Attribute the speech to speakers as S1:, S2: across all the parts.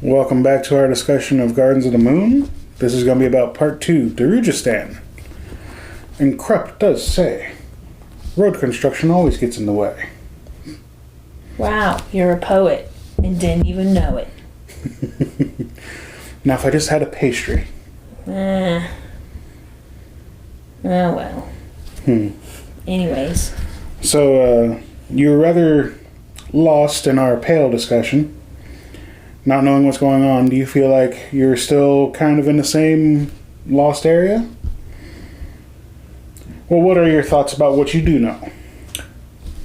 S1: Welcome back to our discussion of Gardens of the Moon. This is going to be about part 2, Darujhistan. And Krupp does say, road construction always gets in the way.
S2: Wow, you're a poet and didn't even know it.
S1: Now if I just had a pastry.
S2: Oh well. Anyways.
S1: So, you were rather lost in our pale discussion. Not knowing what's going on, do you feel like you're still kind of in the same lost area? Well, what are your thoughts about what you do know?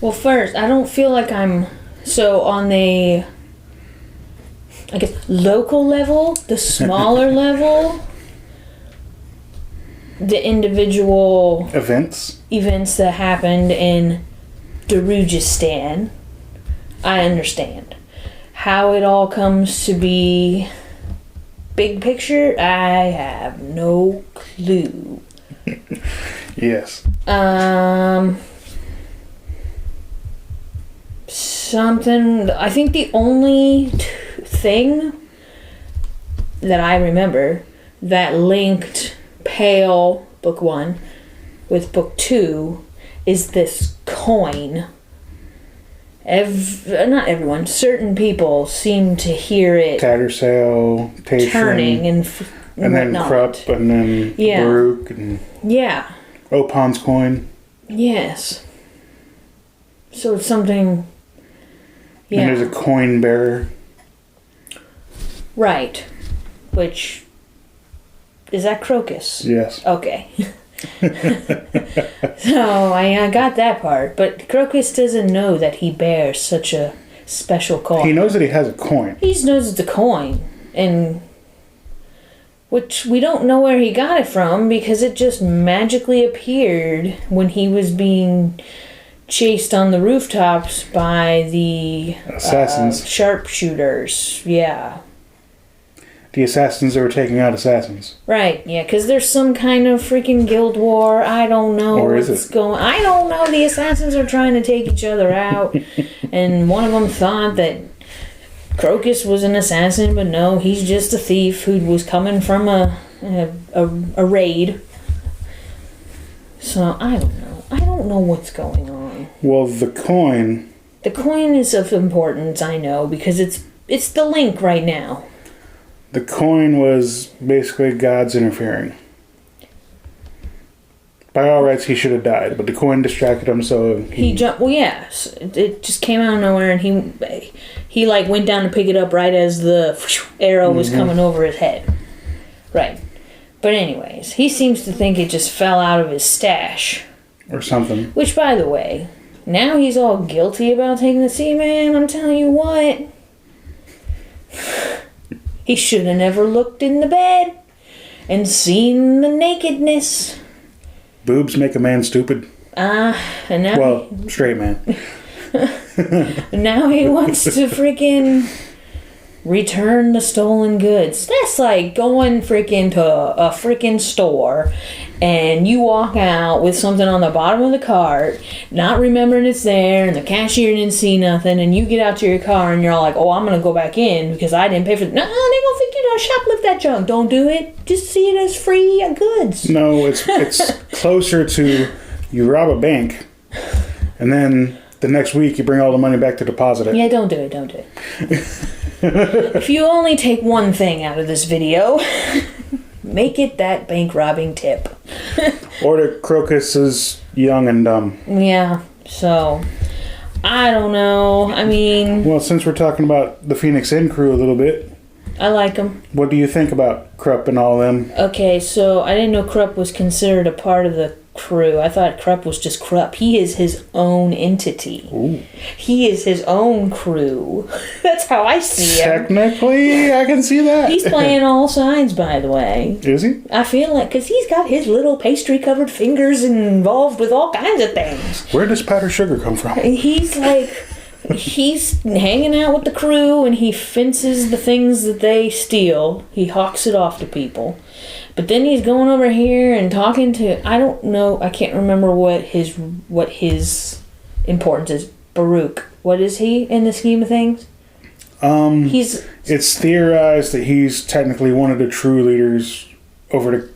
S2: Well, first, I don't feel like I'm... So, on the... I guess, local level, the smaller level, the individual...
S1: Events
S2: that happened in Darujhistan, I understand. How it all comes to be big picture, I have no clue.
S1: Yes.
S2: I think the only thing that I remember that linked Pale Book 1 with Book 2 is this coin. Not everyone, certain people seem to hear it
S1: Tattersale, Tatron,
S2: turning and
S1: then Krupp, and then Baruch, and Opon's coin.
S2: Yes. So it's something. Yeah.
S1: And there's a coin bearer.
S2: Right. Which is that Crocus?
S1: Yes.
S2: Okay. So I got that part, but Crocus doesn't know that he bears such a special coin.
S1: He knows that he has a coin.
S2: He just knows it's a coin, and which we don't know where he got it from because it just magically appeared when he was being chased on the rooftops by the
S1: assassins,
S2: sharpshooters. Yeah.
S1: The assassins that were taking out assassins.
S2: Right, yeah, because there's some kind of freaking guild war. I don't know what's going on. I don't know. The assassins are trying to take each other out. And one of them thought that Crocus was an assassin, but no, he's just a thief who was coming from a raid. So, I don't know. I don't know what's going on.
S1: Well, the coin...
S2: The coin is of importance, I know, because it's the link right now.
S1: The coin was basically God's interfering. By all rights, he should have died, but the coin distracted him, so
S2: he jumped. Well, yeah, it just came out of nowhere, and he like went down to pick it up right as the arrow was coming over his head. Right, but anyways, he seems to think it just fell out of his stash
S1: or something.
S2: Which, by the way, now he's all guilty about taking the sea, man. I'm telling you what. He should have never looked in the bed and seen the nakedness.
S1: Boobs make a man stupid.
S2: And now
S1: straight man.
S2: Now he wants to freaking return the stolen goods. That's like going freaking to a freaking store and you walk out with something on the bottom of the cart, not remembering it's there, and the cashier didn't see nothing, and you get out to your car and you're all like, oh, I'm going to go back in because I didn't pay for it. No, they don't think you're going to shoplift that junk. Don't do it. Just see it as free goods.
S1: No, it's closer to you rob a bank and then the next week you bring all the money back to deposit it.
S2: Yeah, don't do it. Don't do it. If you only take one thing out of this video, make it that bank robbing tip.
S1: Or that Crocus is young and dumb.
S2: Yeah, so I don't know. I mean...
S1: Well, since we're talking about the Phoenix Inn crew a little bit...
S2: I like them.
S1: What do you think about Krupp and all them?
S2: Okay, so I didn't know Krupp was considered a part of the crew. I thought Krupp was just Krupp. He is his own entity.
S1: Ooh.
S2: He is his own crew. That's how I see him.
S1: Technically, I can see that.
S2: He's playing all sides, by the way.
S1: Is he?
S2: I feel like, because he's got his little pastry-covered fingers involved with all kinds of things.
S1: Where does powdered sugar come from?
S2: He's like... He's hanging out with the crew and he fences the things that they steal. He hawks it off to people. But then he's going over here and talking to... I don't know. I can't remember what his importance is. Baruch. What is he in the scheme of things?
S1: It's theorized that he's technically one of the true leaders over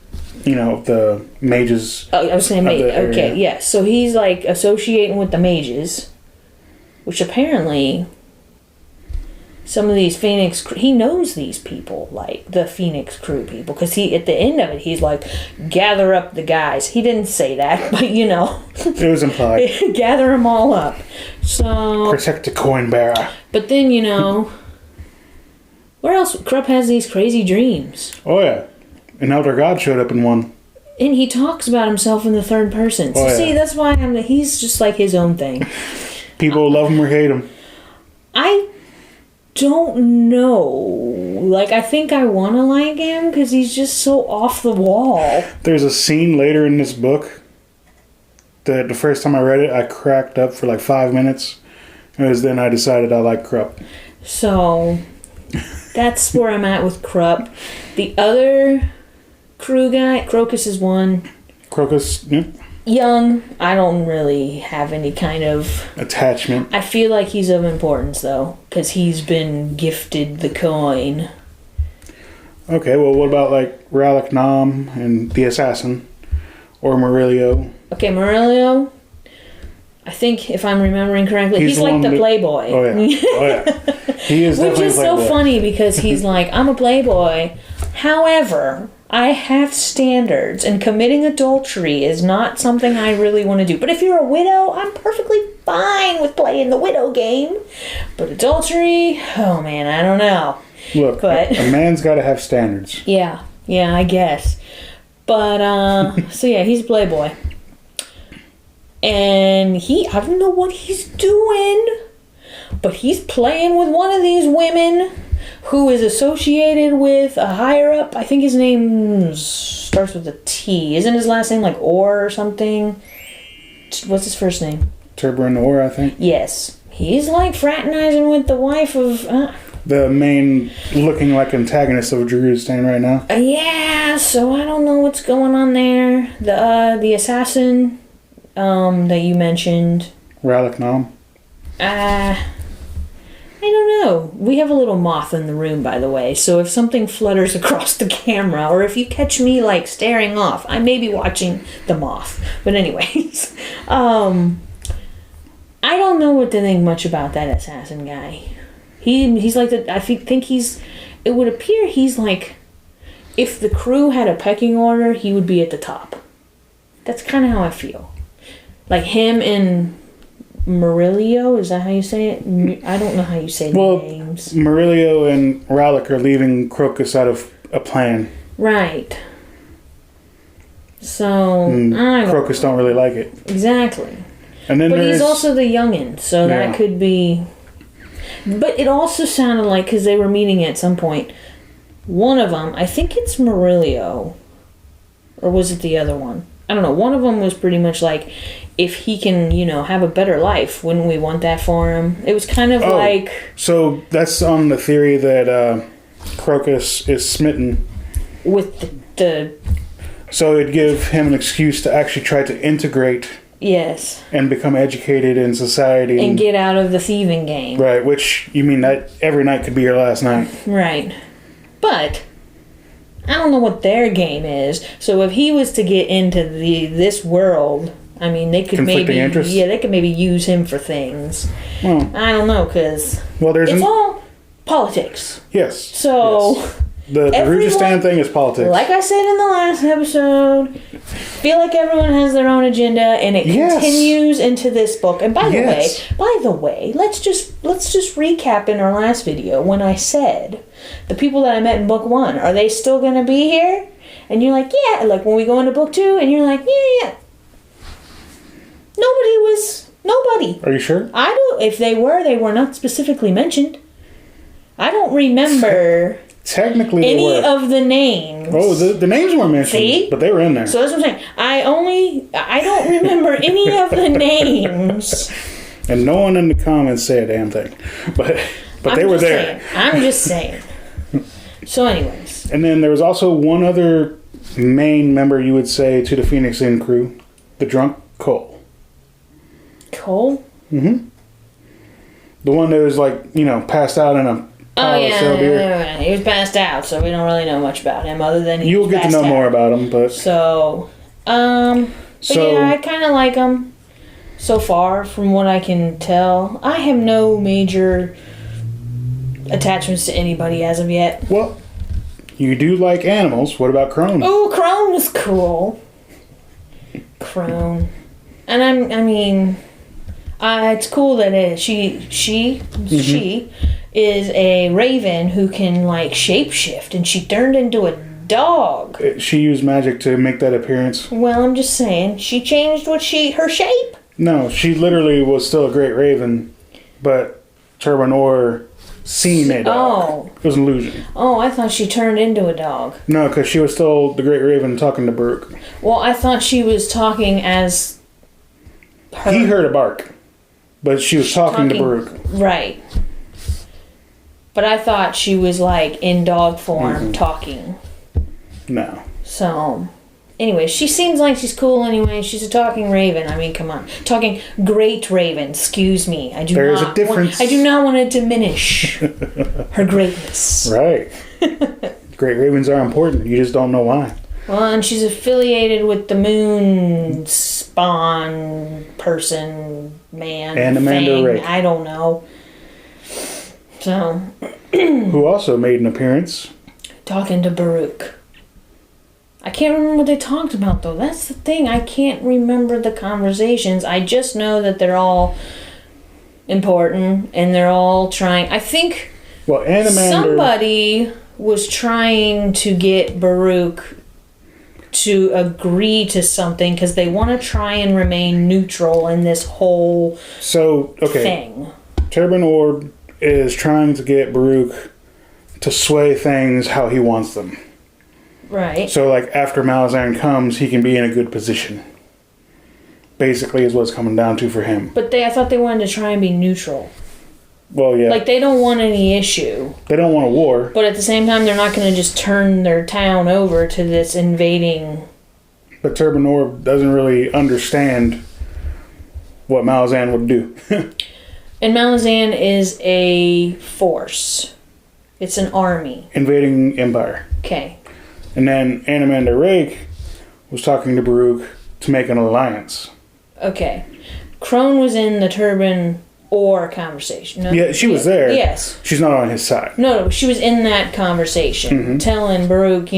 S1: the mages.
S2: Oh, I was saying mage. Okay, yeah. So he's like associating with the mages, which apparently some of these Phoenix, he knows these people, like the Phoenix crew people, because he, at the end of it, he's like, gather up the guys. He didn't say that, but
S1: it was implied.
S2: Gather them all up. So
S1: protect the coin bearer.
S2: But then where else? Krupp has these crazy dreams.
S1: Oh yeah, an elder god showed up in one.
S2: And he talks about himself in the third person. So see, that's why he's just like his own thing.
S1: People love him or hate him.
S2: I don't know. Like, I think I want to like him because he's just so off the wall.
S1: There's a scene later in this book that the first time I read it, I cracked up for like 5 minutes. Because then I decided I like Krupp.
S2: So, that's where I'm at with Krupp. The other crew guy, Crocus is one.
S1: Crocus, yeah.
S2: Young, I don't really have any kind of
S1: attachment.
S2: I feel like he's of importance though, because he's been gifted the coin.
S1: Okay, well, what about like Rallick Nam and the assassin, or Murillo?
S2: Okay, Murillo. I think if I'm remembering correctly, he's like the playboy.
S1: Oh yeah, oh yeah. He is.
S2: Which is so funny because he's like, I'm a playboy. However, I have standards, and committing adultery is not something I really want to do. But if you're a widow, I'm perfectly fine with playing the widow game. But adultery, oh man, I don't know.
S1: Look, a man's got to have standards.
S2: Yeah, I guess. But, so yeah, he's a playboy. And I don't know what he's doing, but he's playing with one of these women who is associated with a higher up. I think his name starts with a T. Isn't his last name like Orr or something? What's his first name?
S1: Turban Orr, I think.
S2: Yes. He's like fraternizing with the wife of...
S1: the main looking like antagonist of Darujhistan right now.
S2: Yeah, so I don't know what's going on there. The assassin that you mentioned.
S1: Rallick Nam.
S2: I don't know. We have a little moth in the room, by the way, so if something flutters across the camera, or if you catch me, like, staring off, I may be watching the moth. But anyways, I don't know what to think much about that assassin guy. He's like, I think he's, it would appear he's like, if the crew had a pecking order, he would be at the top. That's kind of how I feel. Like him and Murillo, is that how you say it? I don't know how you say the names.
S1: Murillo and Rallick are leaving Crocus out of a plan.
S2: Right. So,
S1: Crocus don't really like it.
S2: Exactly.
S1: And then
S2: but he's also the youngin', so that could be... But it also sounded like, because they were meeting at some point, one of them, I think it's Murillo, or was it the other one? I don't know. One of them was pretty much like, if he can, have a better life, wouldn't we want that for him? It was kind of like...
S1: So that's on the theory that Crocus is smitten.
S2: With the...
S1: So it'd give him an excuse to actually try to integrate...
S2: Yes.
S1: And become educated in society.
S2: And get out of the thieving game.
S1: Right, which, you mean that every night could be your last night.
S2: Right. But... I don't know what their game is. So if he was to get into this world, I mean, they could
S1: conflicting interests?
S2: Yeah, they could maybe use him for things.
S1: Well,
S2: I don't know, because it's all politics.
S1: Yes.
S2: So
S1: yes. The Darujhistan thing is politics.
S2: Like I said in the last episode, feel like everyone has their own agenda, and it continues into this book. And by the way, let's just recap in our last video when I said the people that I met in book 1, are they still going to be here? And you're like, yeah. Like when we go into book 2, and you're like, yeah. Nobody.
S1: Are you sure?
S2: I don't. If they were not specifically mentioned. I don't remember.
S1: Technically,
S2: any of the names.
S1: Oh, the names weren't mentioned. See? But they were in there.
S2: So that's what I'm saying. I don't remember any of the names.
S1: And no one in the comments say a damn thing. But they were there.
S2: I'm just saying. So anyways.
S1: And then there was also one other main member, you would say, to the Phoenix Inn crew. The drunk Cole.
S2: Cole?
S1: Mm-hmm. The one that was like, passed out in a
S2: Oh,
S1: pile of cell beer.
S2: yeah. He was passed out, so we don't really know much about him other than
S1: You'll get to know more about him, but...
S2: So, but yeah, I kind of like him so far from what I can tell. I have no major attachments to anybody as of yet.
S1: Well, you do like animals. What about Krone?
S2: Oh, Krone was cool. Krone. And it's cool that she is a raven who can, like, shapeshift, and she turned into a dog.
S1: She used magic to make that appearance.
S2: Well, I'm just saying, she changed her shape.
S1: No, she literally was still a great raven, but Turban Or seen a dog.
S2: Oh.
S1: It was an illusion.
S2: Oh, I thought she turned into a dog.
S1: No, because she was still the great raven talking to Baruch.
S2: Well, I thought she was talking as her.
S1: He heard a bark, but she was talking to Baruch.
S2: Right. But I thought she was, like, in dog form talking.
S1: No.
S2: So, anyway, she seems like she's cool anyway. She's a talking raven. I mean, come on. Talking great raven. Excuse me.
S1: There's a difference.
S2: I do not want to diminish her greatness.
S1: Right. Great ravens are important. You just don't know why.
S2: Well, and she's affiliated with the moon spawn person, man.
S1: And Amanda Rake.
S2: I don't know. So.
S1: Who also made an appearance.
S2: Talking to Baruch. I can't remember what they talked about, though. That's the thing. I can't remember the conversations. I just know that they're all important, and they're all trying... I think somebody was trying to get Baruch to agree to something, because they want to try and remain neutral in this whole thing.
S1: Turban Orb is trying to get Baruch to sway things how he wants them.
S2: Right.
S1: So, like, after Malazan comes, he can be in a good position. Basically is what it's coming down to for him.
S2: But I thought they wanted to try and be neutral.
S1: Well, yeah.
S2: Like, they don't want any issue.
S1: They don't want a war.
S2: But at the same time, they're not going to just turn their town over to this invading...
S1: But Turban Orb doesn't really understand what Malazan would do.
S2: And Malazan is a force. It's an army.
S1: Invading Empire.
S2: Okay.
S1: And then Amanda Rake was talking to Baruch to make an alliance.
S2: Okay. Krone was in the Turban Or conversation. No?
S1: Yeah, she was there.
S2: Yes.
S1: She's not on his side.
S2: No, she was in that conversation. Telling Baruch,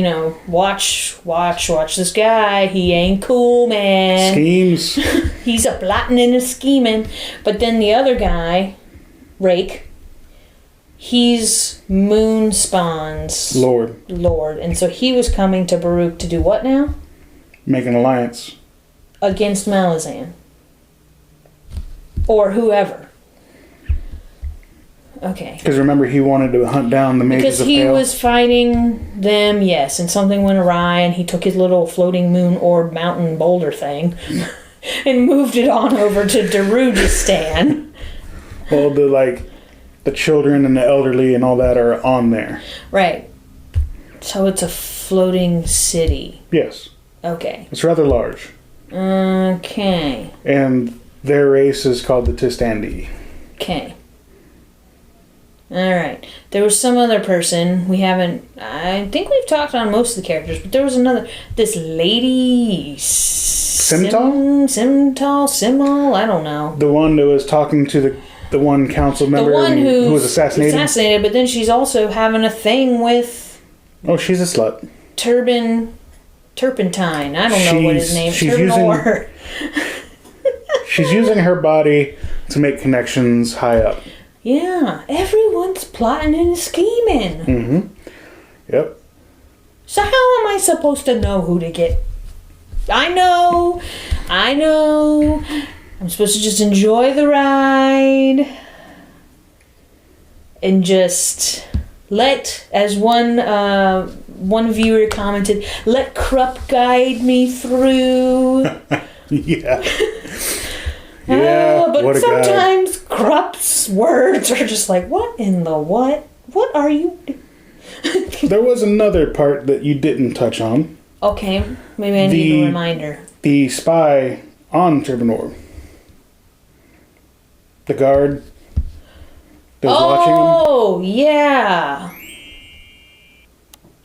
S2: watch this guy. He ain't cool, man.
S1: Schemes.
S2: He's a plotting and a scheming. But then the other guy, Rake, he's Moon Spawn's
S1: Lord.
S2: And so he was coming to Baruch to do what now?
S1: Make an alliance.
S2: Against Malazan. Or whoever. Okay.
S1: Because remember, he wanted to hunt down the mages of Pale.
S2: Because he was fighting them, yes, and something went awry, and he took his little floating moon orb mountain boulder thing and moved it on over to Darujhistan.
S1: Well, the children and the elderly and all that are on there.
S2: Right. So it's a floating city.
S1: Yes.
S2: Okay.
S1: It's rather large.
S2: Okay.
S1: And their race is called the Tistandi.
S2: Okay. Alright. There was some other person. I think we've talked on most of the characters, but there was this lady...
S1: Simtal?
S2: Simal? I don't know.
S1: The one that was talking to the one council member who was assassinated.
S2: But then she's also having a thing with...
S1: Oh, she's a slut.
S2: Turpentine. I don't know what his name is.
S1: She's using her body to make connections high up.
S2: Yeah, everyone's plotting and scheming.
S1: Mm-hmm. Yep.
S2: So how am I supposed to know who to get? I know. I'm supposed to just enjoy the ride. And just let, as one viewer commented, let Krupp guide me through.
S1: Yeah. Yeah,
S2: but sometimes Krupp's words are just like, what in the what? What are you doing?
S1: There was another part that you didn't touch on.
S2: Okay, maybe I need a reminder.
S1: The spy on Turban Orb. The guard that was watching him?
S2: Oh, yeah.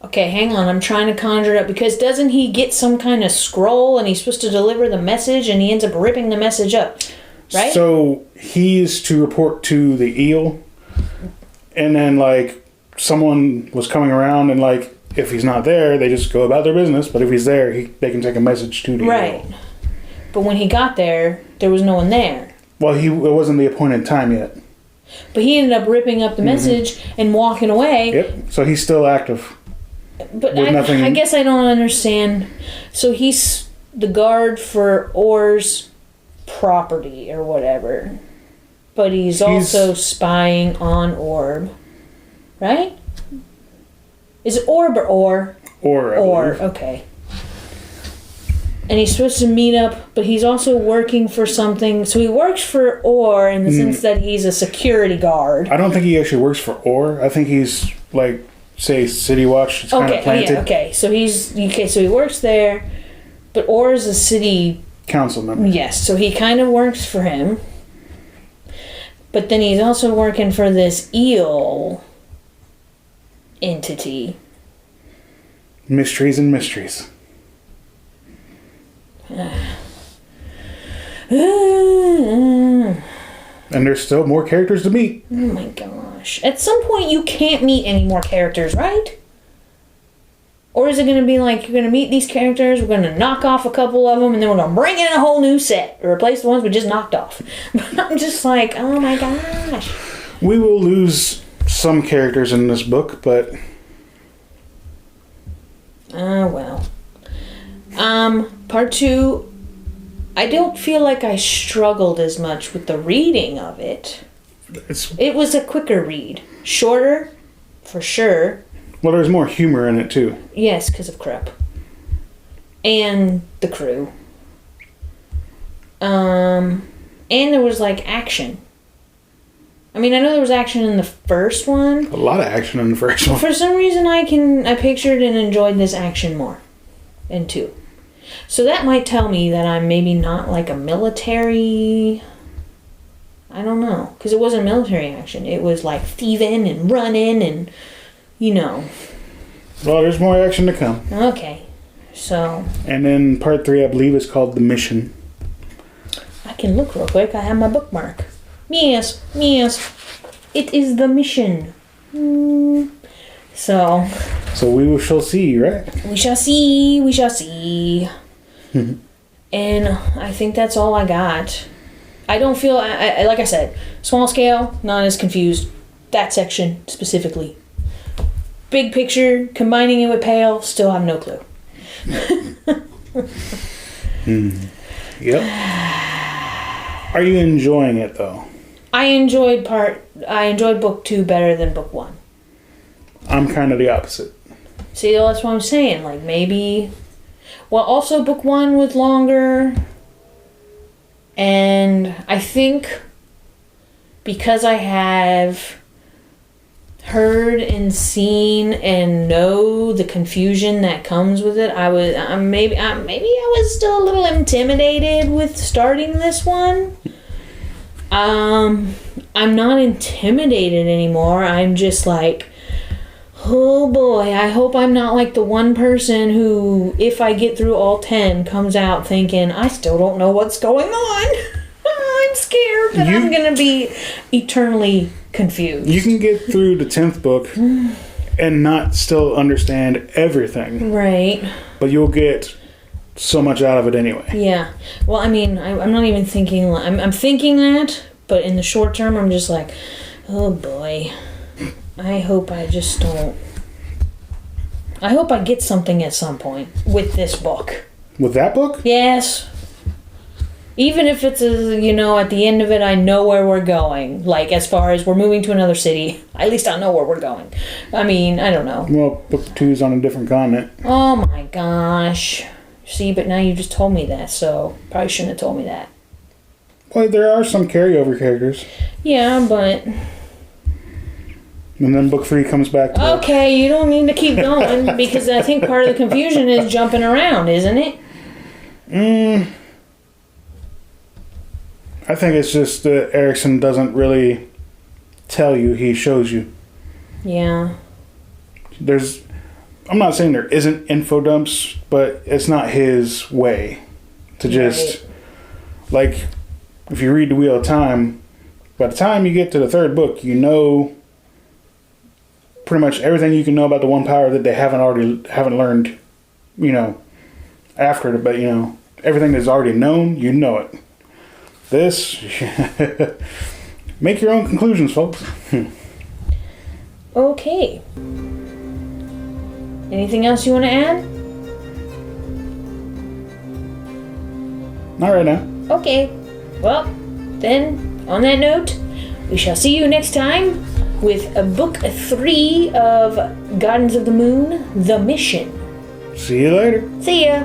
S2: Okay, hang on. I'm trying to conjure it up because doesn't he get some kind of scroll and he's supposed to deliver the message and he ends up ripping the message up, right?
S1: So he's to report to the eel, and then like someone was coming around and like if he's not there, they just go about their business. But if he's there, they can take a message to the
S2: right.
S1: eel.
S2: But when he got there was no one there.
S1: Well, it wasn't the appointed time yet.
S2: But he ended up ripping up the message and walking away.
S1: Yep. So he's still active.
S2: But I guess I don't understand. So he's the guard for Orr's property or whatever. But he's also spying on Orb. Right? Is it Orb or Orr?
S1: Orr,
S2: okay. And he's supposed to meet up, but he's also working for something. So he works for Orr in the sense that he's a security guard.
S1: I don't think he actually works for Orr. I think he's like, say, City Watch. It's kind of planted.
S2: Okay. So so he works there, but Orr is a city
S1: council member.
S2: Yes, so he kind of works for him. But then he's also working for this eel entity.
S1: Mysteries and mysteries. And there's still more characters to meet.
S2: Oh my gosh. At some point you can't meet any more characters, right? Or is it going to be like, you're going to meet these characters, we're going to knock off a couple of them, and then we're going to bring in a whole new set, or replace the ones we just knocked off. But I'm just like, oh my gosh.
S1: We will lose some characters in this book, but...
S2: well. Part 2, I don't feel like I struggled as much with the reading of it. It was a quicker read. Shorter, for sure.
S1: Well, there's more humor in it, too.
S2: Yes, because of Crep. And the crew. And there was, like, action. I mean, I know there was action in the first one.
S1: A lot of action in the first one.
S2: For some reason, I pictured and enjoyed this action more in 2. So that might tell me that I'm maybe not, like, a military... I don't know. Because it wasn't military action. It was, like, thieving and running and... You know.
S1: Well, there's more action to come.
S2: Okay. So.
S1: And then part 3, I believe, is called The Mission.
S2: I can look real quick. I have my bookmark. Yes. It is The Mission. So
S1: we shall see, right?
S2: We shall see. And I think that's all I got. I don't feel, like I said, small scale, not as confused. That section specifically. Big picture, combining it with Pale, still have no clue.
S1: Yep. Are you enjoying it, though?
S2: I enjoyed book 2 better than book 1.
S1: I'm kind of the opposite.
S2: See, that's what I'm saying. Like, maybe... Well, also book 1 was longer. And I think because I have heard and seen and know the confusion that comes with it, maybe I was still a little intimidated with starting this one. I'm not intimidated anymore. I'm just like, oh boy, I hope I'm not like the one person who, if I get through all 10, comes out thinking, I still don't know what's going on. I'm scared that I'm going to be eternally confused.
S1: You can get through the 10th book and not still understand everything.
S2: Right.
S1: But you'll get so much out of it anyway.
S2: Yeah. Well, I mean, I'm not even thinking... I'm thinking that, but in the short term, I'm just like, oh boy. I hope I just don't... I hope I get something at some point with this book.
S1: With that book?
S2: Yes. Even if it's, at the end of it, I know where we're going. Like, as far as we're moving to another city, at least I know where we're going. I mean, I don't know.
S1: Well, book 2 is on a different continent.
S2: Oh my gosh. See, but now you just told me that, so probably shouldn't have told me that.
S1: Well, there are some carryover characters.
S2: Yeah, but...
S1: And then book 3 comes back to...
S2: Okay, you don't need to keep going, because I think part of the confusion is jumping around, isn't it?
S1: I think it's just that Erikson doesn't really tell you, he shows you.
S2: Yeah.
S1: I'm not saying there isn't info dumps, but it's not his way to just, like, if you read The Wheel of Time, by the time you get to the third book, you know pretty much everything you can know about the one power that they haven't learned, after, but, everything that's already known, you know it. This, make your own conclusions, folks.
S2: Okay. Anything else you want to add?
S1: Not right now.
S2: Okay. Well, then, on that note, we shall see you next time with book 3 of Gardens of the Moon, The Mission.
S1: See you later.
S2: See ya!